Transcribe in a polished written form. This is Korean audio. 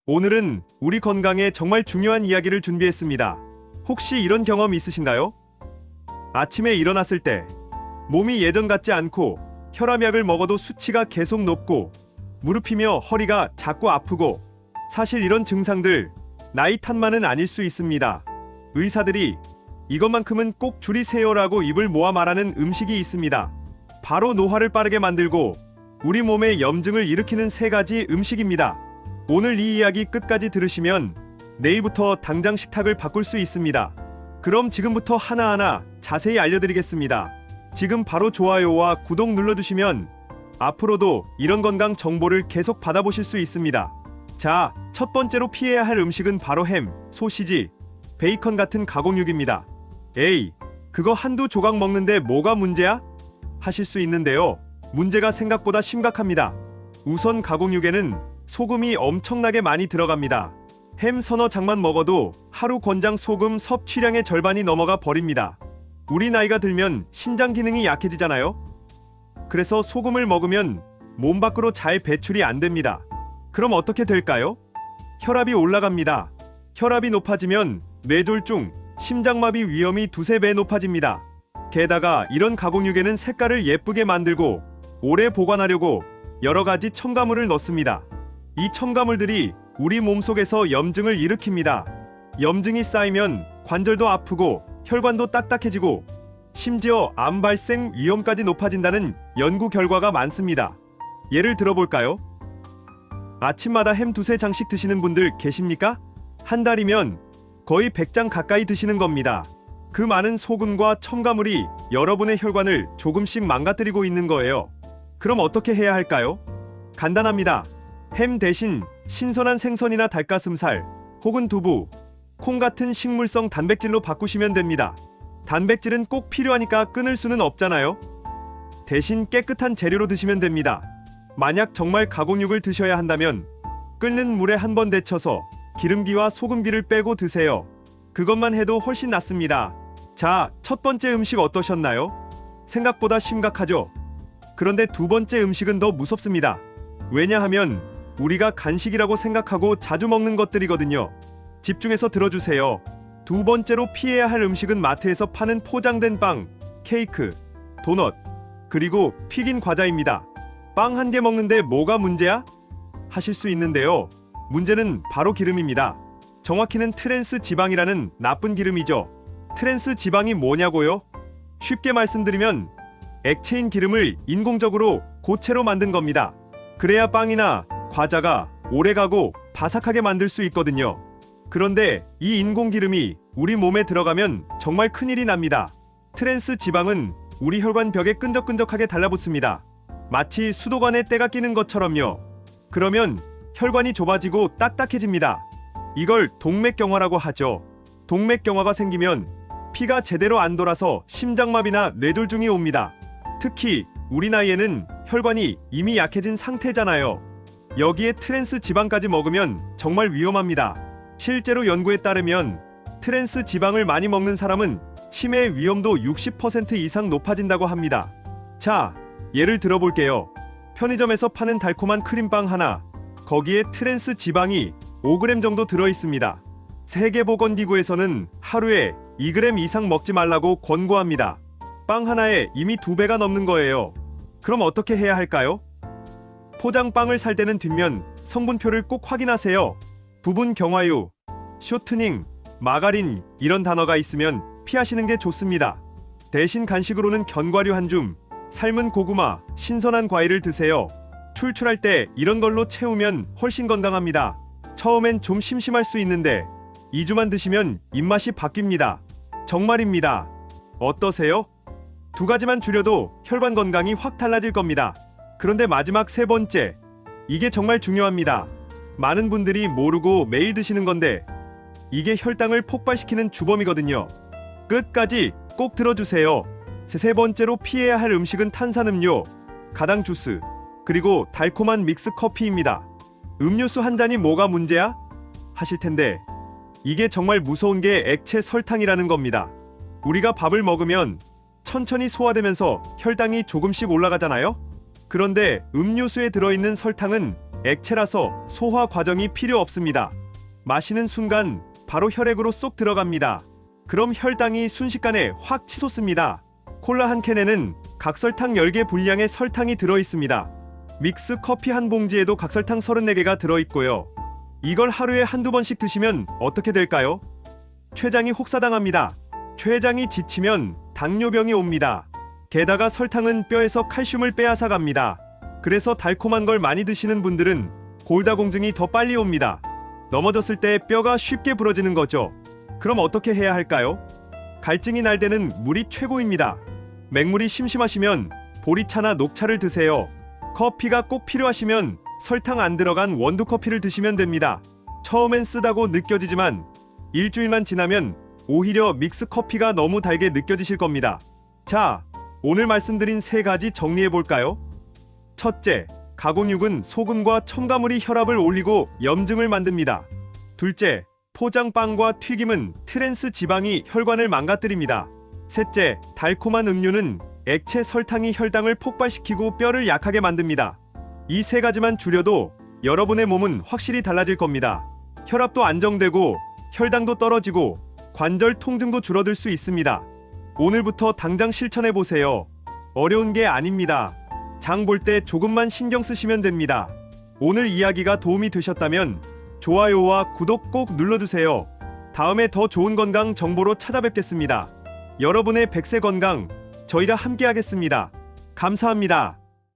오늘은 우리 건강에 정말 중요한 이야기를 준비했습니다. 혹시 이런 경험 있으신가요? 아침에 일어났을 때 몸이 예전 같지 않고 혈압약을 먹어도 수치가 계속 높고 무릎이며 허리가 자꾸 아프고, 사실 이런 증상들 나이 탓만은 아닐 수 있습니다. 의사들이 이것만큼은 꼭 줄이세요라고 입을 모아 말하는 음식이 있습니다. 바로 노화를 빠르게 만들고 우리 몸에 염증을 일으키는 3가지 음식입니다. 오늘 이 이야기 끝까지 들으시면 내일부터 당장 식탁을 바꿀 수 있습니다. 그럼 지금부터 하나하나 자세히 알려드리겠습니다. 지금 바로 좋아요와 구독 눌러주시면 앞으로도 이런 건강 정보를 계속 받아보실 수 있습니다. 자, 첫 번째로 피해야 할 음식은 바로 햄, 소시지, 베이컨 같은 가공육입니다. 에이, 그거 한두 조각 먹는데 뭐가 문제야? 하실 수 있는데요. 문제가 생각보다 심각합니다. 우선 가공육에는 소금이 엄청나게 많이 들어갑니다. 햄 서너 장만 먹어도 하루 권장 소금 섭취량의 절반이 넘어가 버립니다. 우리 나이가 들면 신장 기능이 약해지잖아요. 그래서 소금을 먹으면 몸 밖으로 잘 배출이 안 됩니다. 그럼 어떻게 될까요? 혈압이 올라갑니다. 혈압이 높아지면 뇌졸중, 심장마비 위험이 2~3배 높아집니다. 게다가 이런 가공육에는 색깔을 예쁘게 만들고 오래 보관하려고 여러 가지 첨가물을 넣습니다. 이 첨가물들이 우리 몸속에서 염증을 일으킵니다. 염증이 쌓이면 관절도 아프고 혈관도 딱딱해지고 심지어 암 발생 위험까지 높아진다는 연구 결과가 많습니다. 예를 들어볼까요? 아침마다 햄 2~3장씩 드시는 분들 계십니까? 한 달이면 거의 100장 가까이 드시는 겁니다. 그 많은 소금과 첨가물이 여러분의 혈관을 조금씩 망가뜨리고 있는 거예요. 그럼 어떻게 해야 할까요? 간단합니다. 햄 대신 신선한 생선이나 닭가슴살 혹은 두부, 콩 같은 식물성 단백질로 바꾸시면 됩니다. 단백질은 꼭 필요하니까 끊을 수는 없잖아요. 대신 깨끗한 재료로 드시면 됩니다. 만약 정말 가공육을 드셔야 한다면 끓는 물에 한번 데쳐서 기름기와 소금기를 빼고 드세요. 그것만 해도 훨씬 낫습니다. 자, 첫 번째 음식 어떠셨나요? 생각보다 심각하죠? 그런데 두 번째 음식은 더 무섭습니다. 왜냐하면 우리가 간식이라고 생각하고 자주 먹는 것들이거든요. 집중해서 들어주세요. 두 번째로 피해야 할 음식은 마트에서 파는 포장된 빵, 케이크, 도넛, 그리고 튀긴 과자입니다. 빵 한 개 먹는데 뭐가 문제야? 하실 수 있는데요. 문제는 바로 기름입니다. 정확히는 트랜스 지방이라는 나쁜 기름이죠. 트랜스 지방이 뭐냐고요? 쉽게 말씀드리면 액체인 기름을 인공적으로 고체로 만든 겁니다. 그래야 빵이나 과자가 오래가고 바삭하게 만들 수 있거든요. 그런데 이 인공기름이 우리 몸에 들어가면 정말 큰일이 납니다. 트랜스 지방은 우리 혈관 벽에 끈적끈적하게 달라붙습니다. 마치 수도관에 때가 끼는 것처럼요. 그러면 혈관이 좁아지고 딱딱해집니다. 이걸 동맥경화라고 하죠. 동맥경화가 생기면 피가 제대로 안 돌아서 심장마비나 뇌졸중이 옵니다. 특히 우리 나이에는 혈관이 이미 약해진 상태잖아요. 여기에 트랜스 지방까지 먹으면 정말 위험합니다. 실제로 연구에 따르면 트랜스 지방을 많이 먹는 사람은 치매 위험도 60% 이상 높아진다고 합니다. 자, 예를 들어볼게요. 편의점에서 파는 달콤한 크림빵 하나, 거기에 트랜스 지방이 5g 정도 들어있습니다. 세계보건기구에서는 하루에 2g 이상 먹지 말라고 권고합니다. 빵 하나에 이미 2배가 넘는 거예요. 그럼 어떻게 해야 할까요? 포장빵을 살 때는 뒷면 성분표를 꼭 확인하세요. 부분 경화유, 쇼트닝, 마가린 이런 단어가 있으면 피하시는 게 좋습니다. 대신 간식으로는 견과류 한 줌, 삶은 고구마, 신선한 과일을 드세요. 출출할 때 이런 걸로 채우면 훨씬 건강합니다. 처음엔 좀 심심할 수 있는데 2주만 드시면 입맛이 바뀝니다. 정말입니다. 어떠세요? 2가지만 줄여도 혈관 건강이 확 달라질 겁니다. 그런데 마지막 3번째, 이게 정말 중요합니다. 많은 분들이 모르고 매일 드시는 건데 이게 혈당을 폭발시키는 주범이거든요. 끝까지 꼭 들어주세요. 3번째로 피해야 할 음식은 탄산음료, 가당 주스, 그리고 달콤한 믹스 커피입니다. 음료수 한 잔이 뭐가 문제야? 하실 텐데 이게 정말 무서운 게 액체 설탕이라는 겁니다. 우리가 밥을 먹으면 천천히 소화되면서 혈당이 조금씩 올라가잖아요? 그런데 음료수에 들어있는 설탕은 액체라서 소화 과정이 필요 없습니다. 마시는 순간 바로 혈액으로 쏙 들어갑니다. 그럼 혈당이 순식간에 확 치솟습니다. 콜라 한 캔에는 각설탕 10개 분량의 설탕이 들어있습니다. 믹스 커피 한 봉지에도 각설탕 34개가 들어있고요. 이걸 하루에 한두 번씩 드시면 어떻게 될까요? 췌장이 혹사당합니다. 췌장이 지치면 당뇨병이 옵니다. 게다가 설탕은 뼈에서 칼슘을 빼앗아 갑니다. 그래서 달콤한 걸 많이 드시는 분들은 골다공증이 더 빨리 옵니다. 넘어졌을 때 뼈가 쉽게 부러지는 거죠. 그럼 어떻게 해야 할까요? 갈증이 날 때는 물이 최고입니다. 맹물이 심심하시면 보리차나 녹차를 드세요. 커피가 꼭 필요하시면 설탕 안 들어간 원두 커피를 드시면 됩니다. 처음엔 쓰다고 느껴지지만 일주일만 지나면 오히려 믹스 커피가 너무 달게 느껴지실 겁니다. 자, 오늘 말씀드린 3가지 정리해 볼까요? 첫째, 가공육은 소금과 첨가물이 혈압을 올리고 염증을 만듭니다. 둘째, 포장빵과 튀김은 트랜스 지방이 혈관을 망가뜨립니다. 셋째, 달콤한 음료는 액체 설탕이 혈당을 폭발시키고 뼈를 약하게 만듭니다. 이 3가지만 줄여도 여러분의 몸은 확실히 달라질 겁니다. 혈압도 안정되고 혈당도 떨어지고 관절 통증도 줄어들 수 있습니다. 오늘부터 당장 실천해 보세요. 어려운 게 아닙니다. 장 볼 때 조금만 신경 쓰시면 됩니다. 오늘 이야기가 도움이 되셨다면 좋아요와 구독 꼭 눌러주세요. 다음에 더 좋은 건강 정보로 찾아뵙겠습니다. 여러분의 100세 건강 저희가 함께 하겠습니다. 감사합니다.